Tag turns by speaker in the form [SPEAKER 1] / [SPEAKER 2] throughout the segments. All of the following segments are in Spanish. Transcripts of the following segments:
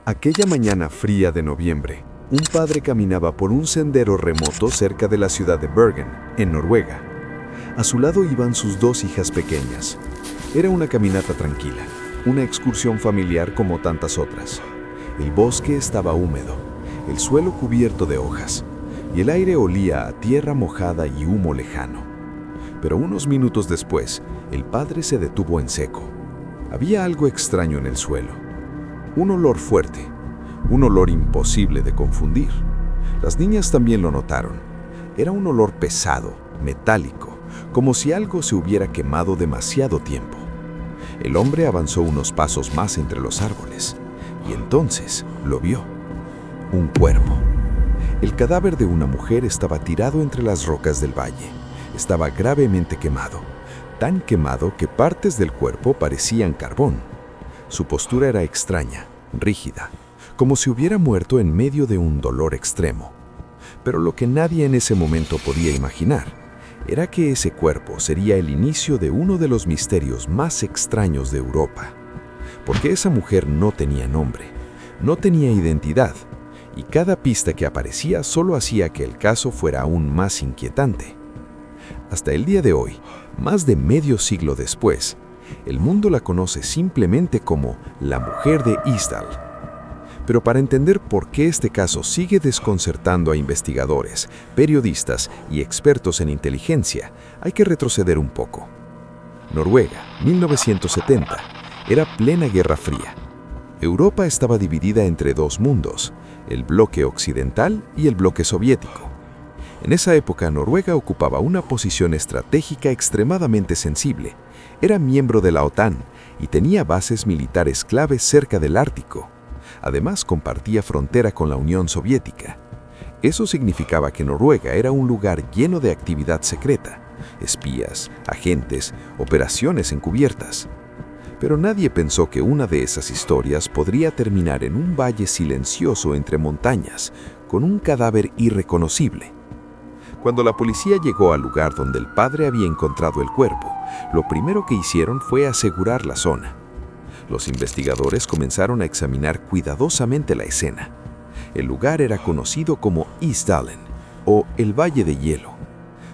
[SPEAKER 1] Aquella mañana fría de noviembre, un padre caminaba por un sendero remoto cerca de la ciudad de Bergen, en Noruega. A su lado iban sus dos hijas pequeñas. Era una caminata tranquila, una excursión familiar como tantas otras. El bosque estaba húmedo, el suelo cubierto de hojas, y el aire olía a tierra mojada y humo lejano. Pero unos minutos después, el padre se detuvo en seco. Había algo extraño en el suelo. Un olor fuerte, un olor imposible de confundir. Las niñas también lo notaron. Era un olor pesado, metálico, como si algo se hubiera quemado demasiado tiempo. El hombre avanzó unos pasos más entre los árboles, y entonces lo vio. Un cuerpo. El cadáver de una mujer estaba tirado entre las rocas del valle. Estaba gravemente quemado, tan quemado que partes del cuerpo parecían carbón. Su postura era extraña, rígida, como si hubiera muerto en medio de un dolor extremo. Pero lo que nadie en ese momento podía imaginar era que ese cuerpo sería el inicio de uno de los misterios más extraños de Europa. Porque esa mujer no tenía nombre, no tenía identidad, y cada pista que aparecía solo hacía que el caso fuera aún más inquietante. Hasta el día de hoy, más de medio siglo después, el mundo la conoce simplemente como la mujer de Isdal. Pero para entender por qué este caso sigue desconcertando a investigadores, periodistas y expertos en inteligencia, hay que retroceder un poco. Noruega, 1970, era plena Guerra Fría. Europa estaba dividida entre dos mundos, el bloque occidental y el bloque soviético. En esa época, Noruega ocupaba una posición estratégica extremadamente sensible. Era miembro de la OTAN y tenía bases militares claves cerca del Ártico. Además, compartía frontera con la Unión Soviética. Eso significaba que Noruega era un lugar lleno de actividad secreta, espías, agentes, operaciones encubiertas. Pero nadie pensó que una de esas historias podría terminar en un valle silencioso entre montañas, con un cadáver irreconocible. Cuando la policía llegó al lugar donde el padre había encontrado el cuerpo, lo primero que hicieron fue asegurar la zona. Los investigadores comenzaron a examinar cuidadosamente la escena. El lugar era conocido como Isdalen, o el Valle de Hielo.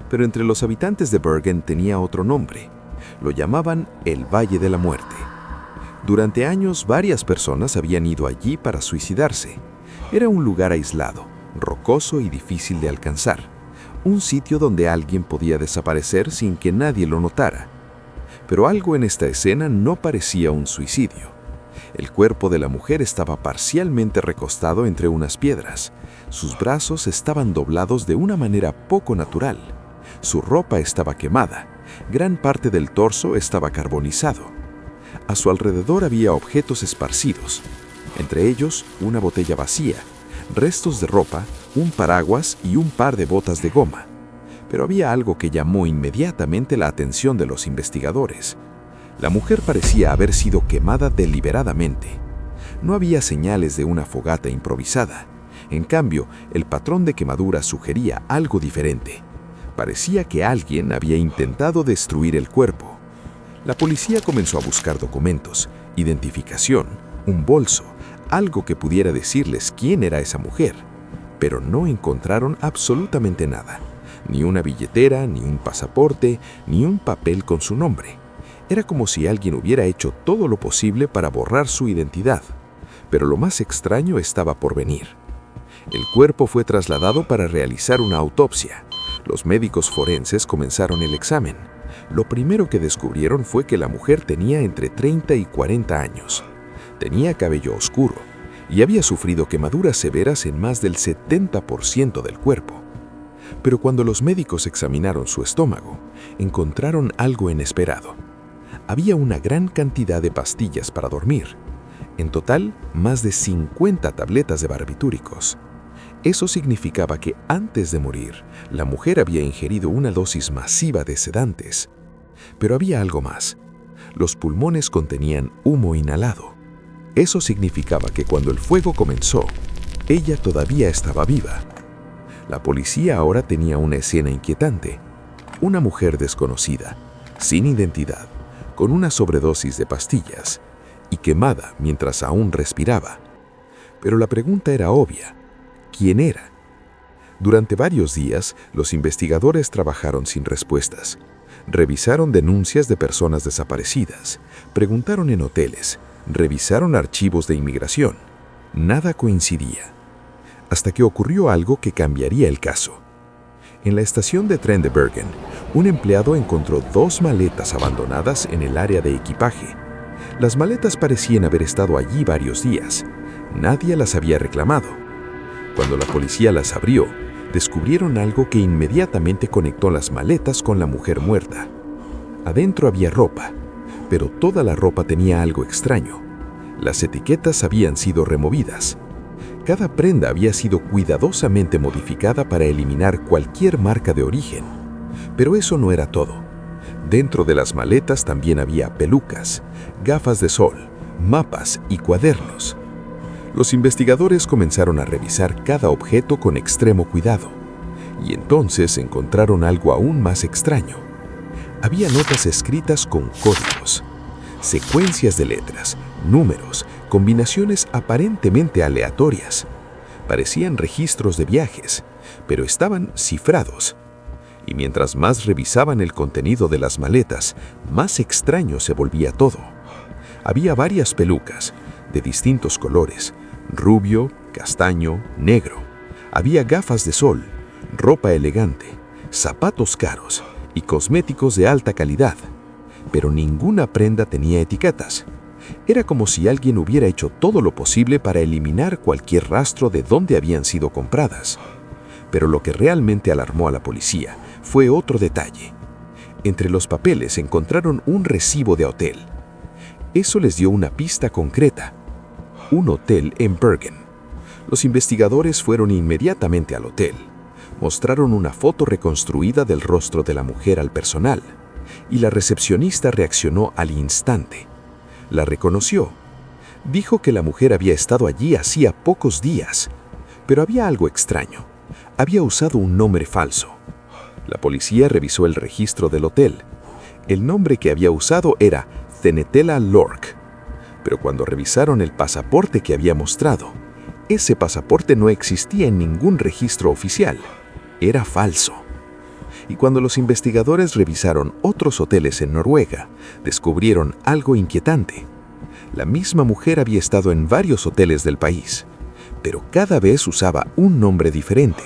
[SPEAKER 1] Pero entre los habitantes de Bergen tenía otro nombre. Lo llamaban el Valle de la Muerte. Durante años, varias personas habían ido allí para suicidarse. Era un lugar aislado, rocoso y difícil de alcanzar. Un sitio donde alguien podía desaparecer sin que nadie lo notara. Pero algo en esta escena no parecía un suicidio. El cuerpo de la mujer estaba parcialmente recostado entre unas piedras. Sus brazos estaban doblados de una manera poco natural. Su ropa estaba quemada. Gran parte del torso estaba carbonizado. A su alrededor había objetos esparcidos, entre ellos una botella vacía, restos de ropa, un paraguas y un par de botas de goma. Pero había algo que llamó inmediatamente la atención de los investigadores. La mujer parecía haber sido quemada deliberadamente. No había señales de una fogata improvisada. En cambio, el patrón de quemadura sugería algo diferente. Parecía que alguien había intentado destruir el cuerpo. La policía comenzó a buscar documentos, identificación, un bolso, algo que pudiera decirles quién era esa mujer, pero no encontraron absolutamente nada. Ni una billetera, ni un pasaporte, ni un papel con su nombre. Era como si alguien hubiera hecho todo lo posible para borrar su identidad. Pero lo más extraño estaba por venir. El cuerpo fue trasladado para realizar una autopsia. Los médicos forenses comenzaron el examen. Lo primero que descubrieron fue que la mujer tenía entre 30 y 40 años. Tenía cabello oscuro y había sufrido quemaduras severas en más del 70% del cuerpo. Pero cuando los médicos examinaron su estómago, encontraron algo inesperado. Había una gran cantidad de pastillas para dormir. En total, más de 50 tabletas de barbitúricos. Eso significaba que antes de morir, la mujer había ingerido una dosis masiva de sedantes. Pero había algo más. Los pulmones contenían humo inhalado. Eso significaba que cuando el fuego comenzó, ella todavía estaba viva. La policía ahora tenía una escena inquietante. Una mujer desconocida, sin identidad, con una sobredosis de pastillas y quemada mientras aún respiraba. Pero la pregunta era obvia. ¿Quién era? Durante varios días, los investigadores trabajaron sin respuestas. Revisaron denuncias de personas desaparecidas, preguntaron en hoteles, revisaron archivos de inmigración. Nada coincidía. Hasta que ocurrió algo que cambiaría el caso. En la estación de tren de Bergen, un empleado encontró 2 maletas abandonadas en el área de equipaje. Las maletas parecían haber estado allí varios días. Nadie las había reclamado. Cuando la policía las abrió, descubrieron algo que inmediatamente conectó las maletas con la mujer muerta. Adentro había ropa, pero toda la ropa tenía algo extraño. Las etiquetas habían sido removidas. Cada prenda había sido cuidadosamente modificada para eliminar cualquier marca de origen. Pero eso no era todo. Dentro de las maletas también había pelucas, gafas de sol, mapas y cuadernos. Los investigadores comenzaron a revisar cada objeto con extremo cuidado, y entonces encontraron algo aún más extraño. Había notas escritas con códigos, secuencias de letras, números, combinaciones aparentemente aleatorias. Parecían registros de viajes, pero estaban cifrados. Y mientras más revisaban el contenido de las maletas, más extraño se volvía todo. Había varias pelucas, de distintos colores, rubio, castaño, negro. Había gafas de sol, ropa elegante, zapatos caros y cosméticos de alta calidad. Pero ninguna prenda tenía etiquetas. Era como si alguien hubiera hecho todo lo posible para eliminar cualquier rastro de dónde habían sido compradas. Pero lo que realmente alarmó a la policía fue otro detalle. Entre los papeles encontraron un recibo de hotel. Eso les dio una pista concreta. Un hotel en Bergen. Los investigadores fueron inmediatamente al hotel. Mostraron una foto reconstruida del rostro de la mujer al personal, y la recepcionista reaccionó al instante. La reconoció. Dijo que la mujer había estado allí hacía pocos días, pero había algo extraño. Había usado un nombre falso. La policía revisó el registro del hotel. El nombre que había usado era Zenetela Lork. Pero cuando revisaron el pasaporte que había mostrado, ese pasaporte no existía en ningún registro oficial. Era falso. Y cuando los investigadores revisaron otros hoteles en Noruega, descubrieron algo inquietante. La misma mujer había estado en varios hoteles del país, pero cada vez usaba un nombre diferente.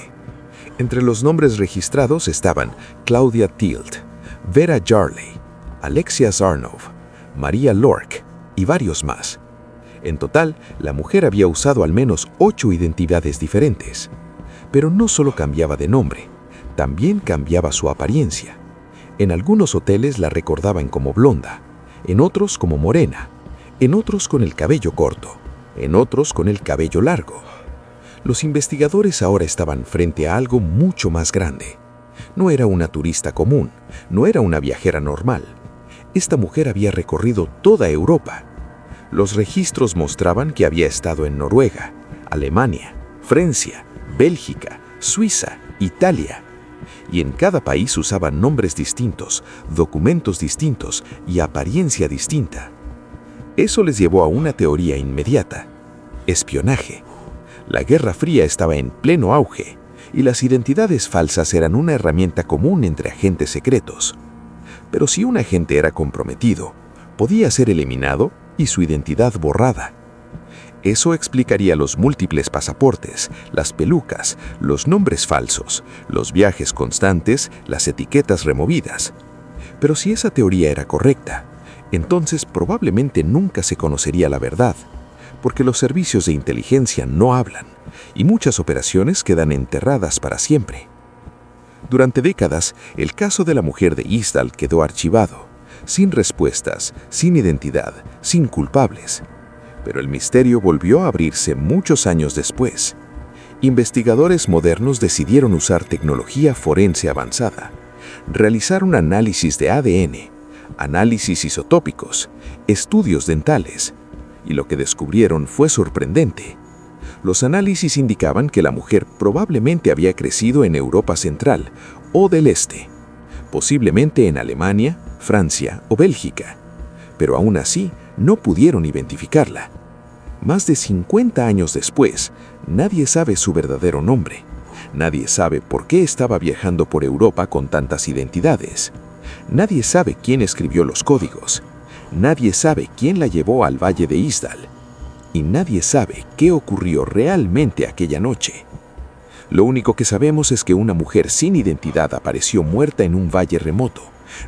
[SPEAKER 1] Entre los nombres registrados estaban Claudia Tilt, Vera Jarley, Alexia Zarnov, María Lork y varios más. En total, la mujer había usado al menos 8 identidades diferentes. Pero no solo cambiaba de nombre, también cambiaba su apariencia. En algunos hoteles la recordaban como blonda, en otros como morena, en otros con el cabello corto, en otros con el cabello largo. Los investigadores ahora estaban frente a algo mucho más grande. No era una turista común, no era una viajera normal. Esta mujer había recorrido toda Europa. Los registros mostraban que había estado en Noruega, Alemania, Francia, Bélgica, Suiza, Italia. Y en cada país usaban nombres distintos, documentos distintos y apariencia distinta. Eso les llevó a una teoría inmediata: espionaje. La Guerra Fría estaba en pleno auge y las identidades falsas eran una herramienta común entre agentes secretos. Pero si un agente era comprometido, podía ser eliminado y su identidad borrada. Eso explicaría los múltiples pasaportes, las pelucas, los nombres falsos, los viajes constantes, las etiquetas removidas. Pero si esa teoría era correcta, entonces probablemente nunca se conocería la verdad, porque los servicios de inteligencia no hablan y muchas operaciones quedan enterradas para siempre. Durante décadas, el caso de la mujer de Isdal quedó archivado, sin respuestas, sin identidad, sin culpables. Pero el misterio volvió a abrirse muchos años después. Investigadores modernos decidieron usar tecnología forense avanzada, realizar un análisis de ADN, análisis isotópicos, estudios dentales, y lo que descubrieron fue sorprendente. Los análisis indicaban que la mujer probablemente había crecido en Europa Central o del Este, posiblemente en Alemania, Francia o Bélgica, pero aún así no pudieron identificarla.
[SPEAKER 2] Más de 50 años después, nadie sabe su verdadero nombre. Nadie sabe por qué estaba viajando por Europa con tantas identidades. Nadie sabe quién escribió los códigos. Nadie sabe quién la llevó al Valle de Isdal. Y nadie sabe qué ocurrió realmente aquella noche. Lo único que sabemos es que una mujer sin identidad apareció muerta en un valle remoto,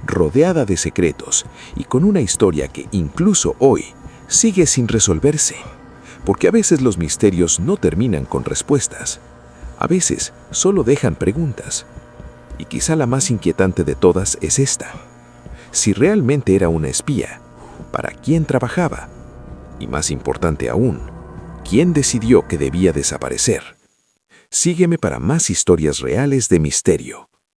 [SPEAKER 2] rodeada de secretos y con una historia que incluso hoy sigue sin resolverse. Porque a veces los misterios no terminan con respuestas. A veces solo dejan preguntas. Y quizá la más inquietante de todas es esta. Si realmente era una espía, ¿para quién trabajaba? Y más importante aún, ¿quién decidió que debía desaparecer? Sígueme para más historias reales de misterio.